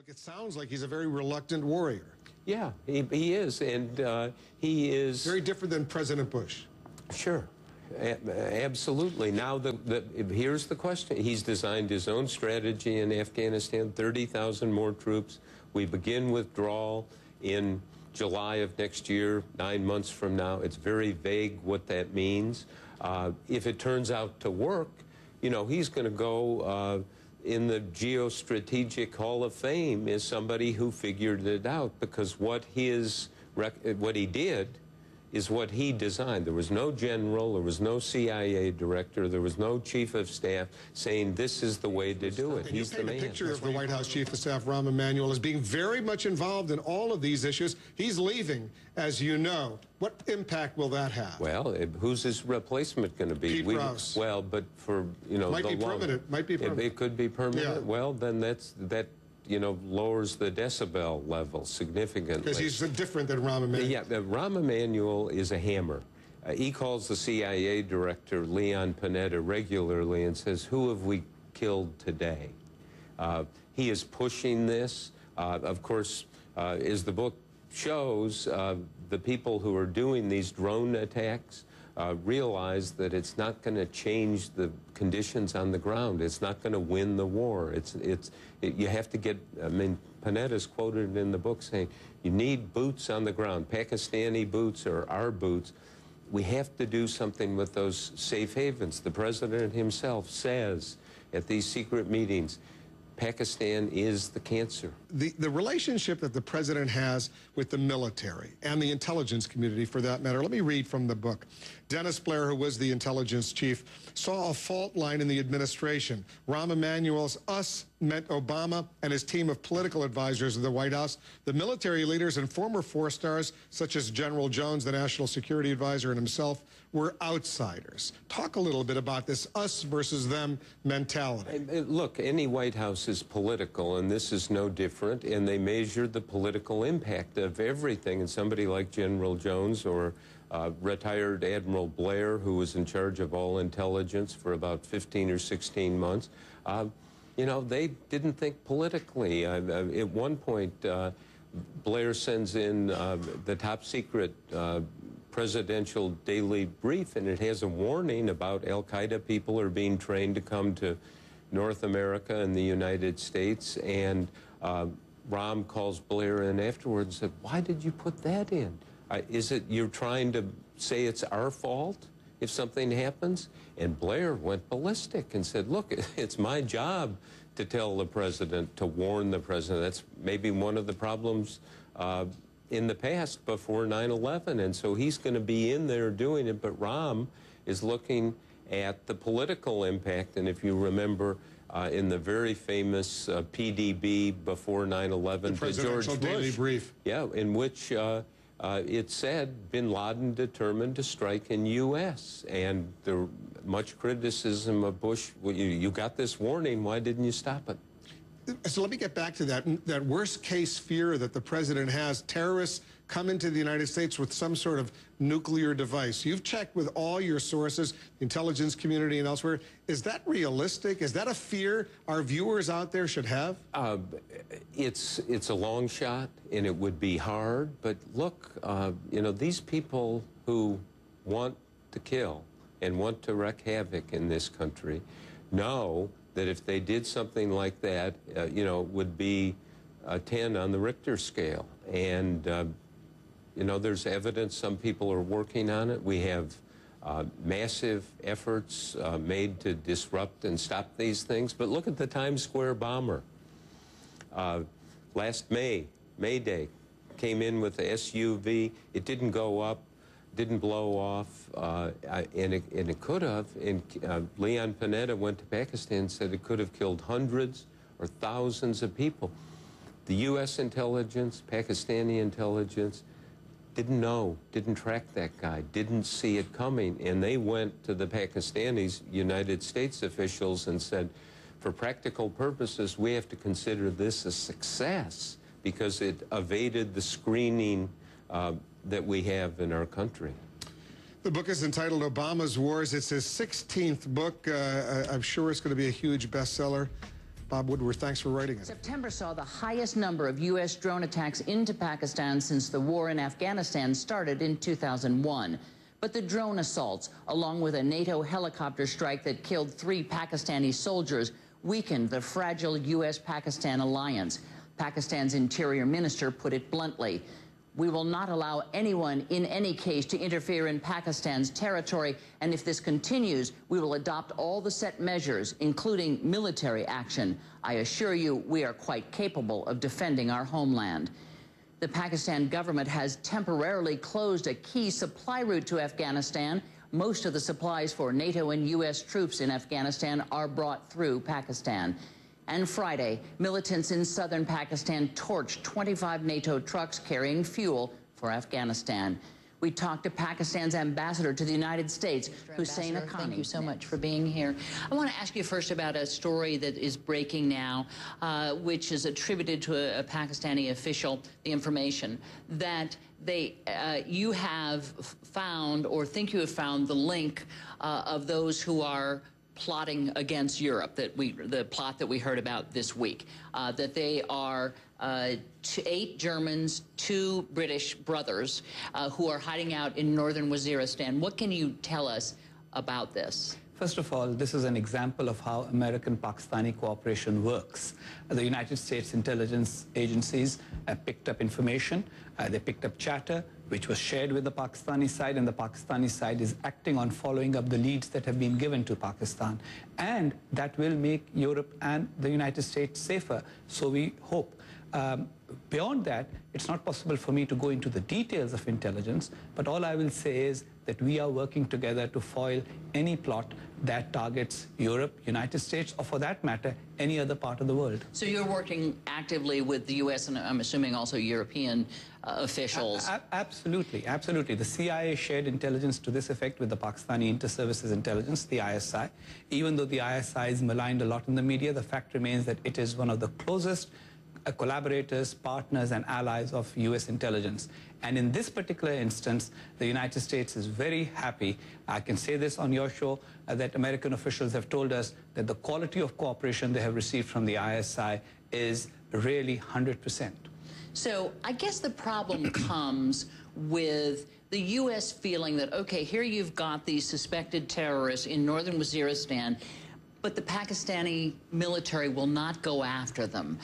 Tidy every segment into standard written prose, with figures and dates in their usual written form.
Look, it sounds like he's a very reluctant warrior. Yeah, he is, and he is... Very different than President Bush. Sure, absolutely. Now, here's the question. He's designed his own strategy in Afghanistan, 30,000 more troops. We begin withdrawal in July of next year, 9 months from now. It's very vague what that means. If it turns out to work, you know, he's going to go in the geostrategic Hall of Fame as somebody who figured it out, because what he did is what he designed. There was no general, there was no CIA director, there was no chief of staff saying this is the way to do it. He's the man. You paint a picture of the White House Chief of Staff, Rahm Emanuel, as being very much involved in all of these issues. He's leaving, as you know. What impact will that have? Well, who's his replacement going to be? Pete Rouse. Well, but for, you know, might be permanent. Might be permanent. It could be permanent. Yeah. Well, then that you know, lowers the decibel level significantly. Because he's different than Rahm Emanuel. Yeah, Rahm Emanuel is a hammer. He calls the CIA director, Leon Panetta, regularly and says, who have we killed today? He is pushing this. Of course, as the book shows, the people who are doing these drone attacks realize that it's not going to change the conditions on the ground. It's not going to win the war. You have to get, I mean, Panetta's quoted in the book saying, you need boots on the ground, Pakistani boots or our boots. We have to do something with those safe havens. The president himself says at these secret meetings, Pakistan is the cancer. The relationship that the president has with the military and the intelligence community, for that matter, let me read from the book. Dennis Blair, who was the intelligence chief, saw a fault line in the administration. Rahm Emanuel's us met Obama and his team of political advisors in the White House. The military leaders and former four-stars, such as General Jones, the national security advisor, and himself, were outsiders. Talk a little bit about this us versus them mentality. Look, any White House is political, and this is no different, and they measured the political impact of everything. And somebody like General Jones or retired Admiral Blair, who was in charge of all intelligence for about 15 or 16 months, you know, they didn't think politically. At one point, Blair sends in the top secret presidential daily brief, and it has a warning about al-Qaeda people are being trained to come to North America and the United States. And Rahm calls Blair in afterwards and said, why did you put that in? Is it you're trying to say it's our fault if something happens? And Blair went ballistic and said, look, it's my job to tell the president, to warn the president. That's maybe one of the problems in the past before 9/11. And so he's going to be in there doing it. But Rahm is looking at the political impact. And if you remember, in the very famous PDB before 9/11, the presidential daily brief, yeah, in which it said Bin Laden determined to strike in U.S. And there much criticism of Bush. Well, you got this warning. Why didn't you stop it? So let me get back to that worst case fear that the president has. Terrorists come into the United States with some sort of nuclear device. You've checked with all your sources, the intelligence community and elsewhere. Is that realistic? Is that a fear our viewers out there should have? It's a long shot, and it would be hard. But look, you know, these people who want to kill and want to wreak havoc in this country know that if they did something like that, you know, it would be a 10 on the Richter scale. And, you know, there's evidence. Some people are working on it. We have massive efforts made to disrupt and stop these things. But look at the Times Square bomber. Last May Day, came in with the SUV. It didn't go up, didn't blow off, and it could have. And Leon Panetta went to Pakistan and said it could have killed hundreds or thousands of people. The U.S. intelligence, Pakistani intelligence, didn't know, didn't track that guy, didn't see it coming. And they went to the Pakistanis, United States officials, and said, for practical purposes, we have to consider this a success because it evaded the screening that we have in our country. The book is entitled Obama's Wars. It's his 16th book. I'm sure it's going to be a huge bestseller. Bob Woodward, thanks for writing it. September saw the highest number of U.S. drone attacks into Pakistan since the war in Afghanistan started in 2001. But the drone assaults, along with a NATO helicopter strike that killed 3 Pakistani soldiers, weakened the fragile U.S.-Pakistan alliance. Pakistan's interior minister put it bluntly: "We will not allow anyone in any case to interfere in Pakistan's territory, and if this continues, we will adopt all the set measures, including military action. I assure you we are quite capable of defending our homeland." The Pakistan government has temporarily closed a key supply route to Afghanistan. Most of the supplies for NATO and U.S. troops in Afghanistan are brought through Pakistan. And Friday, militants in southern Pakistan torched 25 NATO trucks carrying fuel for Afghanistan. We talked to Pakistan's ambassador to the United States, Husain Haqqani. Thank you so much for being here. I want to ask you first about a story that is breaking now, which is attributed to a Pakistani official, the information that you have found, or think you have found, the link of those who are plotting against Europe, the plot that we heard about this week, that they are 8 Germans, 2 British brothers who are hiding out in northern Waziristan. What can you tell us about this? First of all, this is an example of how American-Pakistani cooperation works. The United States intelligence agencies picked up information, they picked up chatter, which was shared with the Pakistani side, and the Pakistani side is acting on following up the leads that have been given to Pakistan. And that will make Europe and the United States safer, so we hope. Beyond that, it's not possible for me to go into the details of intelligence, but all I will say is that we are working together to foil any plot that targets Europe, United States, or for that matter, any other part of the world. So you're working actively with the U.S. and I'm assuming also European officials? Absolutely, absolutely. The CIA shared intelligence to this effect with the Pakistani Inter-Services Intelligence, the ISI. Even though the ISI is maligned a lot in the media, the fact remains that it is one of the closest collaborators, partners, and allies of U.S. intelligence. And in this particular instance, the United States is very happy. I can say this on your show, that American officials have told us that the quality of cooperation they have received from the ISI is really 100%. So I guess the problem comes with the U.S. feeling that, okay, here you've got these suspected terrorists in northern Waziristan, but the Pakistani military will not go after them.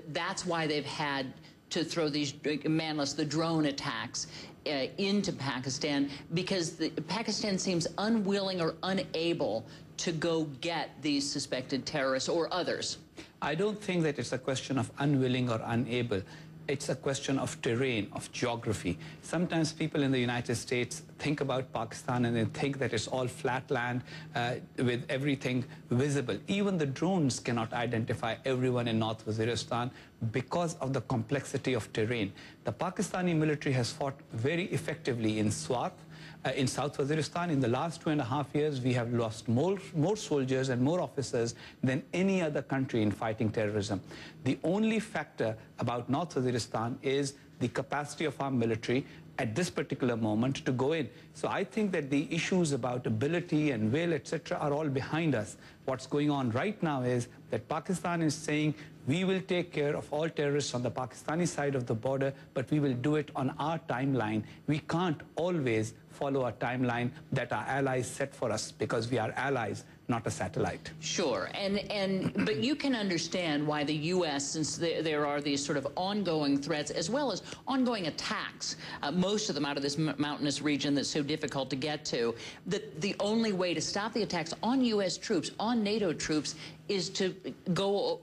That's why they've had to throw these the drone attacks into Pakistan, because Pakistan seems unwilling or unable to go get these suspected terrorists or others. I don't think that it's a question of unwilling or unable. It's a question of terrain, of geography. Sometimes people in the United States think about Pakistan and they think that it's all flat land with everything visible. Even the drones cannot identify everyone in North Waziristan because of the complexity of terrain. The Pakistani military has fought very effectively in Swat, in South Waziristan. In the last 2.5 years, we have lost more soldiers and more officers than any other country in fighting terrorism. The only factor about North Waziristan is the capacity of our military at this particular moment to go in. So I think that the issues about ability and will, etc., are all behind us. What's going on right now is that Pakistan is saying, we will take care of all terrorists on the Pakistani side of the border, but we will do it on our timeline. We can't always follow a timeline that our allies set for us, because we are allies, not a satellite. Sure, but you can understand why the U.S., since there are these sort of ongoing threats as well as ongoing attacks, most of them out of this mountainous region that's so difficult to get to, that the only way to stop the attacks on U.S. troops, on NATO troops, is to go,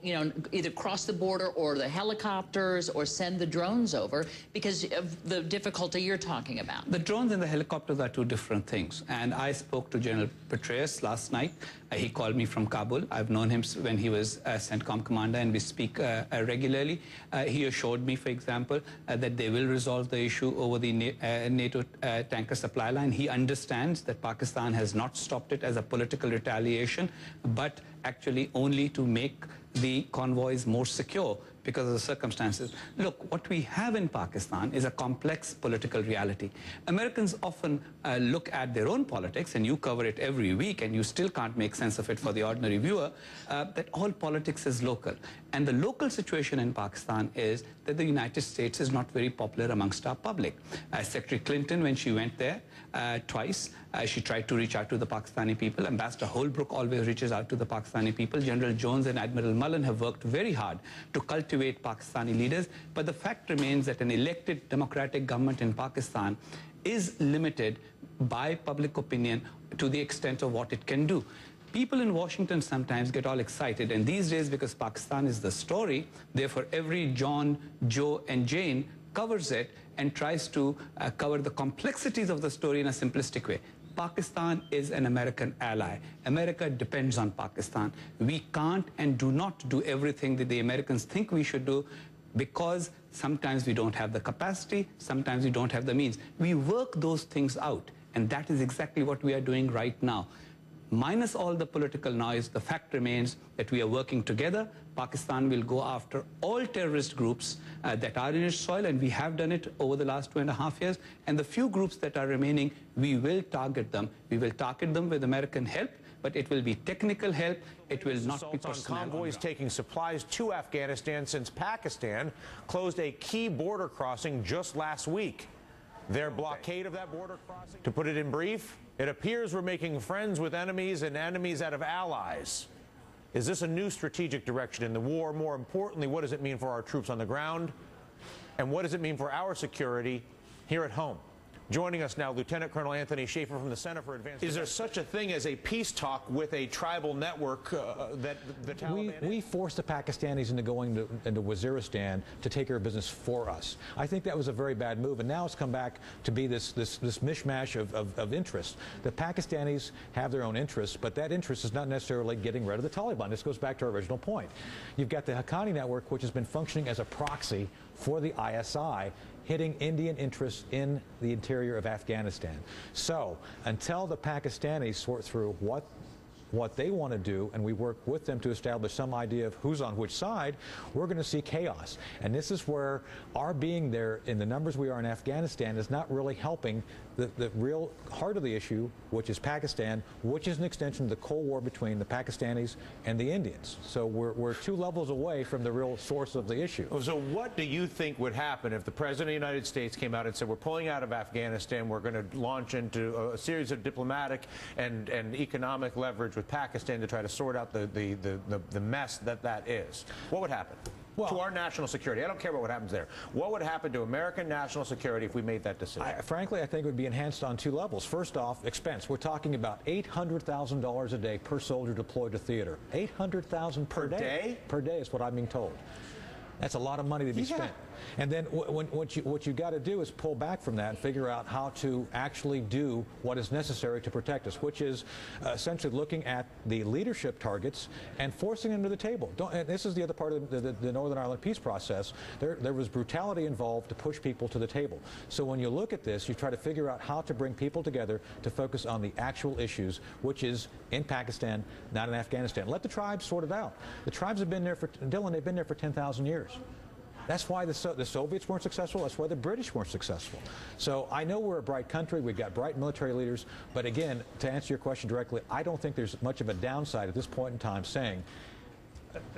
either cross the border or the helicopters or send the drones over because of the difficulty you're talking about. The drones and the helicopters are two different things. And I spoke to General Petraeus last night. He called me from Kabul. I've known him when he was CENTCOM commander, and we speak regularly. He assured me, for example, that they will resolve the issue over the NATO tanker supply line. He understands that Pakistan has not stopped it as a political retaliation, but actually only to make the convoys more secure, because of the circumstances. Look, what we have in Pakistan is a complex political reality. Americans often look at their own politics, and you cover it every week, and you still can't make sense of it for the ordinary viewer, that all politics is local. And the local situation in Pakistan is that the United States is not very popular amongst our public. Secretary Clinton, when she went there twice, she tried to reach out to the Pakistani people. Ambassador Holbrooke always reaches out to the Pakistani people. General Jones and Admiral Mullen have worked very hard to cultivate Pakistani leaders. But the fact remains that an elected democratic government in Pakistan is limited by public opinion to the extent of what it can do. People in Washington sometimes get all excited, and these days, because Pakistan is the story, therefore every John, Joe, and Jane covers it and tries to cover the complexities of the story in a simplistic way. Pakistan is an American ally. America depends on Pakistan. We can't and do not do everything that the Americans think we should do, because sometimes we don't have the capacity, sometimes we don't have the means. We work those things out, and that is exactly what we are doing right now. Minus all the political noise, the fact remains that we are working together. Pakistan will go after all terrorist groups that are in its soil, and we have done it over the last 2.5 years. And the few groups that are remaining, we will target them. We will target them with American help, but it will be technical help. It will not be personnel. Convoys taking supplies to Afghanistan since Pakistan closed a key border crossing just last week. Their blockade of that border crossing, to put it in brief, it appears we're making friends with enemies and enemies out of allies. Is this a new strategic direction in the war? More importantly, what does it mean for our troops on the ground? And what does it mean for our security here at home? Joining us now, Lieutenant Colonel Anthony Shaffer from the Center for Advanced... Is there such a thing as a peace talk with a tribal network that the Taliban... We forced the Pakistanis into going into Waziristan to take care of business for us. I think that was a very bad move, and now it's come back to be this mishmash of interests. The Pakistanis have their own interests, but that interest is not necessarily getting rid of the Taliban. This goes back to our original point. You've got the Haqqani network, which has been functioning as a proxy for the ISI, hitting Indian interests in the interior of Afghanistan. So until the Pakistanis sort through what they want to do, and we work with them to establish some idea of who's on which side, we're going to see chaos. And this is where our being there in the numbers we are in Afghanistan is not really helping the real heart of the issue, which is Pakistan, which is an extension of the Cold War between the Pakistanis and the Indians. So we're 2 levels away from the real source of the issue. So what do you think would happen if the President of the United States came out and said, we're pulling out of Afghanistan, we're going to launch into a series of diplomatic and economic leverage with Pakistan to try to sort out the mess that is? What would happen? Well, to our national security. I don't care about what happens there. What would happen to American national security if we made that decision? Frankly, I think it would be enhanced on 2 levels. First off, expense. We're talking about $800,000 a day per soldier deployed to theater. $800,000 per day? Per day is what I'm being told. That's a lot of money to be spent. And then what you got to do is pull back from that and figure out how to actually do what is necessary to protect us, which is essentially looking at the leadership targets and forcing them to the table. And this is the other part of the Northern Ireland peace process. There was brutality involved to push people to the table. So when you look at this, you try to figure out how to bring people together to focus on the actual issues, which is in Pakistan, not in Afghanistan. Let the tribes sort it out. The tribes have been there for, Dylan, they've been there for 10,000 years. That's why the Soviets weren't successful. That's why the British weren't successful. So I know we're a bright country. We've got bright military leaders. But again, to answer your question directly, I don't think there's much of a downside at this point in time saying,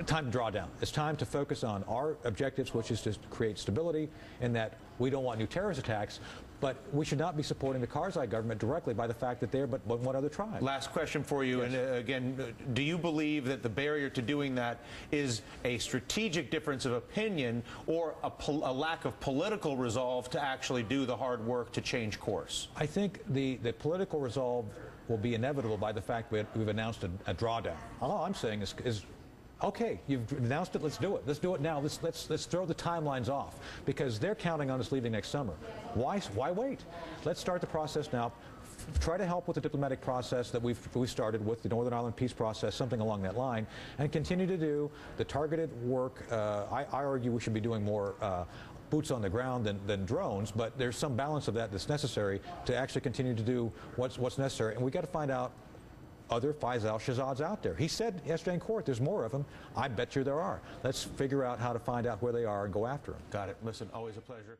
time to draw down. It's time to focus on our objectives, which is to create stability, and that we don't want new terrorist attacks. But we should not be supporting the Karzai government directly by the fact that they're but one other tribe. Last question for you, yes. And again, do you believe that the barrier to doing that is a strategic difference of opinion or a lack of political resolve to actually do the hard work to change course? I think the political resolve will be inevitable by the fact that we've announced a drawdown. All I'm saying is okay, you've announced it, let's do it. Let's do it now. Let's throw the timelines off, because they're counting on us leaving next summer. Why wait? Let's start the process now. Try to help with the diplomatic process that we've started with the Northern Ireland peace process, something along that line, and continue to do the targeted work. I argue we should be doing more boots on the ground than drones, but there's some balance of that that's necessary to actually continue to do what's necessary. And we got to find out other Faisal Shahzads out there. He said yesterday in court, there's more of them. I bet you there are. Let's figure out how to find out where they are and go after them. Got it. Listen, always a pleasure.